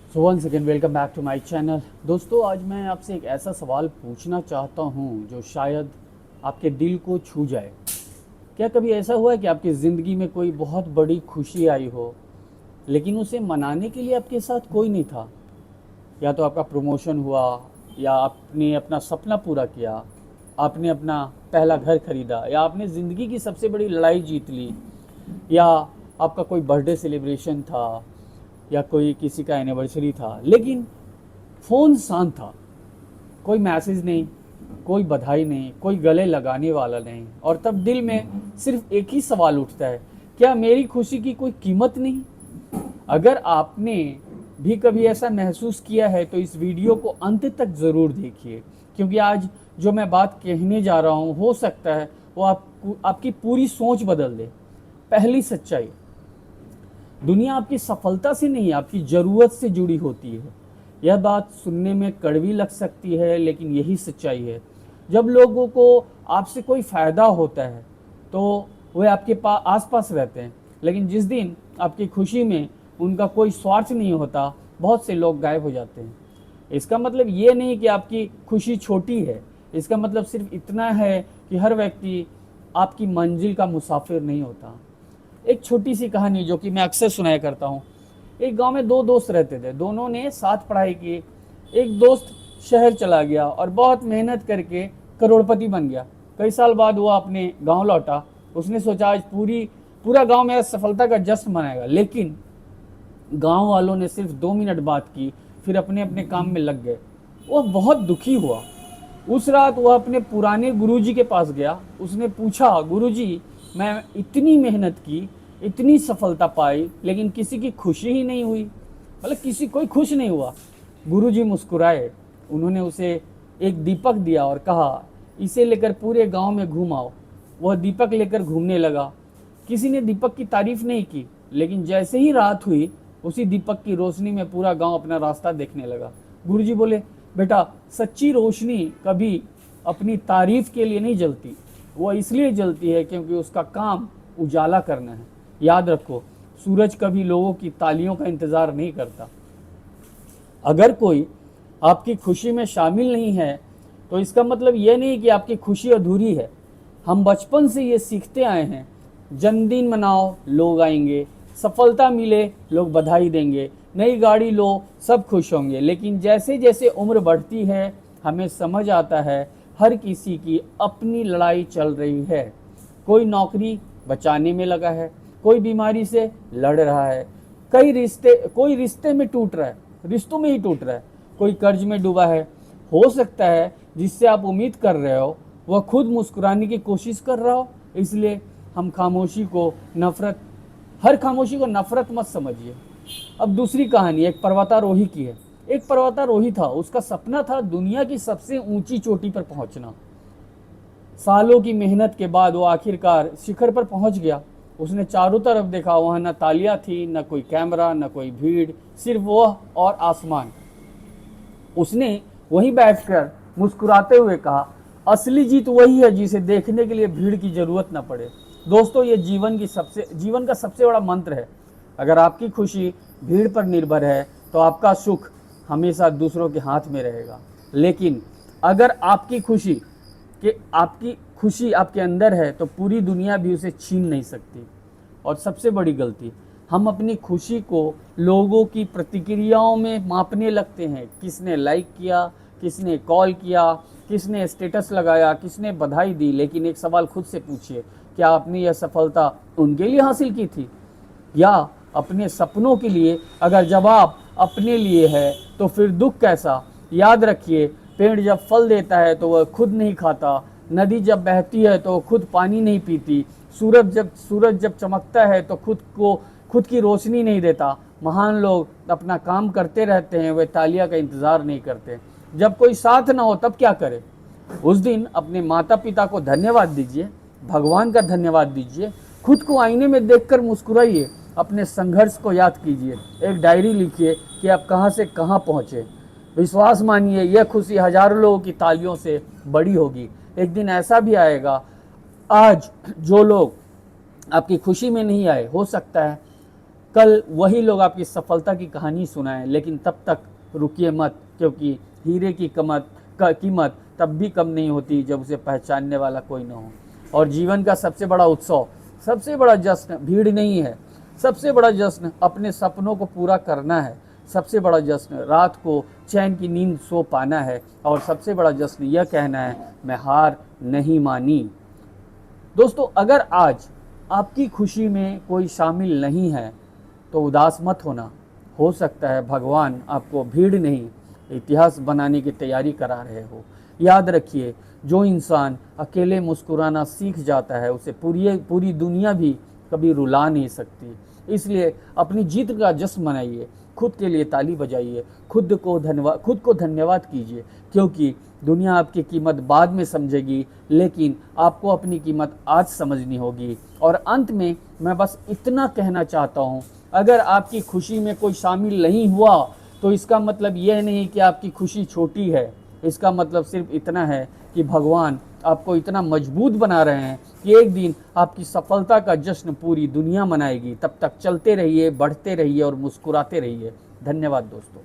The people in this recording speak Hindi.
So one second welcome back to my channel. दोस्तों, आज मैं आपसे एक ऐसा सवाल पूछना चाहता हूँ जो शायद आपके दिल को छू जाए। क्या कभी ऐसा हुआ है कि आपकी ज़िंदगी में कोई बहुत बड़ी खुशी आई हो, लेकिन उसे मनाने के लिए आपके साथ कोई नहीं था? या तो आपका प्रमोशन हुआ, या आपने अपना सपना पूरा किया, आपने अपना पहला घर खरीदा, या आपने ज़िंदगी की सबसे बड़ी लड़ाई जीत ली, या आपका कोई बर्थडे सेलिब्रेशन था, या कोई किसी का एनिवर्सरी था, लेकिन फ़ोन शांत था। कोई मैसेज नहीं, कोई बधाई नहीं, कोई गले लगाने वाला नहीं, और तब दिल में सिर्फ एक ही सवाल उठता है, क्या मेरी खुशी की कोई कीमत नहीं? अगर आपने भी कभी ऐसा महसूस किया है तो इस वीडियो को अंत तक ज़रूर देखिए, क्योंकि आज जो मैं बात कहने जा रहा हूँ हो सकता है वो आपकी पूरी सोच बदल दे। पहली सच्चाई, दुनिया आपकी सफलता से नहीं, आपकी ज़रूरत से जुड़ी होती है। यह बात सुनने में कड़वी लग सकती है, लेकिन यही सच्चाई है। जब लोगों को आपसे कोई फ़ायदा होता है तो वे आपके पास आसपास रहते हैं, लेकिन जिस दिन आपकी खुशी में उनका कोई स्वार्थ नहीं होता, बहुत से लोग गायब हो जाते हैं। इसका मतलब ये नहीं कि आपकी खुशी छोटी है, इसका मतलब सिर्फ इतना है कि हर व्यक्ति आपकी मंजिल का मुसाफिर नहीं होता। एक छोटी सी कहानी जो कि मैं अक्सर सुनाया करता हूँ। एक गांव में दो दोस्त रहते थे, दोनों ने साथ पढ़ाई की। एक दोस्त शहर चला गया और बहुत मेहनत करके करोड़पति बन गया। कई साल बाद वो अपने गांव लौटा। उसने सोचा आज पूरा गांव मेरा सफलता का जश्न मनाएगा, लेकिन गांव वालों ने सिर्फ 2 मिनट बात की, फिर अपने अपने काम में लग गए। वह बहुत दुखी हुआ। उस रात वह अपने पुराने गुरुजी के पास गया। उसने पूछा, गुरुजी, मैं इतनी मेहनत की, इतनी सफलता पाई, लेकिन किसी की खुशी ही नहीं हुई, मतलब कोई खुश नहीं हुआ। गुरुजी मुस्कुराए। उन्होंने उसे एक दीपक दिया और कहा, इसे लेकर पूरे गांव में घुमाओ। वह दीपक लेकर घूमने लगा। किसी ने दीपक की तारीफ नहीं की, लेकिन जैसे ही रात हुई, उसी दीपक की रोशनी में पूरा गांव अपना रास्ता देखने लगा। गुरुजी बोले, बेटा, सच्ची रोशनी कभी अपनी तारीफ के लिए नहीं जलती, वो इसलिए जलती है क्योंकि उसका काम उजाला करना है। याद रखो, सूरज कभी लोगों की तालियों का इंतज़ार नहीं करता। अगर कोई आपकी खुशी में शामिल नहीं है तो इसका मतलब यह नहीं कि आपकी खुशी अधूरी है। हम बचपन से ये सीखते आए हैं, जन्मदिन मनाओ, लोग आएंगे, सफलता मिले, लोग बधाई देंगे, नई गाड़ी लो, सब खुश होंगे। लेकिन जैसे जैसे उम्र बढ़ती है, हमें समझ आता है हर किसी की अपनी लड़ाई चल रही है। कोई नौकरी बचाने में लगा है, कोई बीमारी से लड़ रहा है, कोई रिश्ते में टूट रहा है, रिश्तों में ही टूट रहा है, कोई कर्ज में डूबा है। हो सकता है जिससे आप उम्मीद कर रहे हो वह खुद मुस्कुराने की कोशिश कर रहा हो। इसलिए हम हर खामोशी को नफरत मत समझिए। अब दूसरी कहानी एक पर्वतारोही की है। एक पर्वतारोही था, उसका सपना था दुनिया की सबसे ऊंची चोटी पर पहुंचना। सालों की मेहनत के बाद वो आखिरकार शिखर पर पहुंच गया। उसने चारों तरफ देखा, वहां न तालियां थी, न कोई कैमरा, न कोई भीड़, सिर्फ वह और आसमान। उसने वहीं बैठकर मुस्कुराते हुए कहा, असली जीत वही है जिसे देखने के लिए भीड़ की जरूरत न पड़े। दोस्तों, ये जीवन का सबसे बड़ा मंत्र है। अगर आपकी खुशी भीड़ पर निर्भर है तो आपका सुख हमेशा दूसरों के हाथ में रहेगा। लेकिन अगर आपकी खुशी आपके अंदर है तो पूरी दुनिया भी उसे छीन नहीं सकती। और सबसे बड़ी गलती, हम अपनी खुशी को लोगों की प्रतिक्रियाओं में मापने लगते हैं। किसने लाइक किया, किसने कॉल किया, किसने स्टेटस लगाया, किसने बधाई दी। लेकिन एक सवाल खुद से पूछिए, क्या आपने यह सफलता उनके लिए हासिल की थी या अपने सपनों के लिए? अगर जवाब अपने लिए है तो फिर दुख कैसा। याद रखिए, पेड़ जब फल देता है तो वह खुद नहीं खाता, नदी जब बहती है तो खुद पानी नहीं पीती, सूरज जब चमकता है तो खुद की रोशनी नहीं देता। महान लोग अपना काम करते रहते हैं, वे तालियां का इंतज़ार नहीं करते। जब कोई साथ ना हो तब क्या करें? उस दिन अपने माता पिता को धन्यवाद दीजिए, भगवान का धन्यवाद दीजिए, खुद को आईने में देखकर मुस्कुराइए, अपने संघर्ष को याद कीजिए, एक डायरी लिखिए कि आप कहाँ से कहाँ पहुँचे। विश्वास मानिए, यह खुशी हजारों लोगों की तालियों से बड़ी होगी। एक दिन ऐसा भी आएगा, आज जो लोग आपकी खुशी में नहीं आए, हो सकता है कल वही लोग आपकी सफलता की कहानी सुनाएं, लेकिन तब तक रुकिए मत, क्योंकि हीरे की कीमत तब भी कम नहीं होती जब उसे पहचानने वाला कोई न हो। और जीवन का सबसे बड़ा उत्सव, सबसे बड़ा जश्न भीड़ नहीं है, सबसे बड़ा जश्न अपने सपनों को पूरा करना है, सबसे बड़ा जश्न रात को चैन की नींद सो पाना है, और सबसे बड़ा जश्न यह कहना है मैं हार नहीं मानी। दोस्तों, अगर आज आपकी खुशी में कोई शामिल नहीं है तो उदास मत होना। हो सकता है भगवान आपको भीड़ नहीं, इतिहास बनाने की तैयारी करा रहे हो। याद रखिए, जो इंसान अकेले मुस्कुराना सीख जाता है उसे पूरी दुनिया भी कभी रुला नहीं सकती। इसलिए अपनी जीत का जश्न मनाइए, खुद के लिए ताली बजाइए, खुद को धन्यवाद कीजिए, क्योंकि दुनिया आपकी कीमत बाद में समझेगी, लेकिन आपको अपनी कीमत आज समझनी होगी। और अंत में मैं बस इतना कहना चाहता हूँ, अगर आपकी खुशी में कोई शामिल नहीं हुआ तो इसका मतलब यह नहीं कि आपकी खुशी छोटी है। इसका मतलब सिर्फ इतना है कि भगवान आपको इतना मजबूत बना रहे हैं कि एक दिन आपकी सफलता का जश्न पूरी दुनिया मनाएगी। तब तक चलते रहिए, बढ़ते रहिए और मुस्कुराते रहिए। धन्यवाद दोस्तों।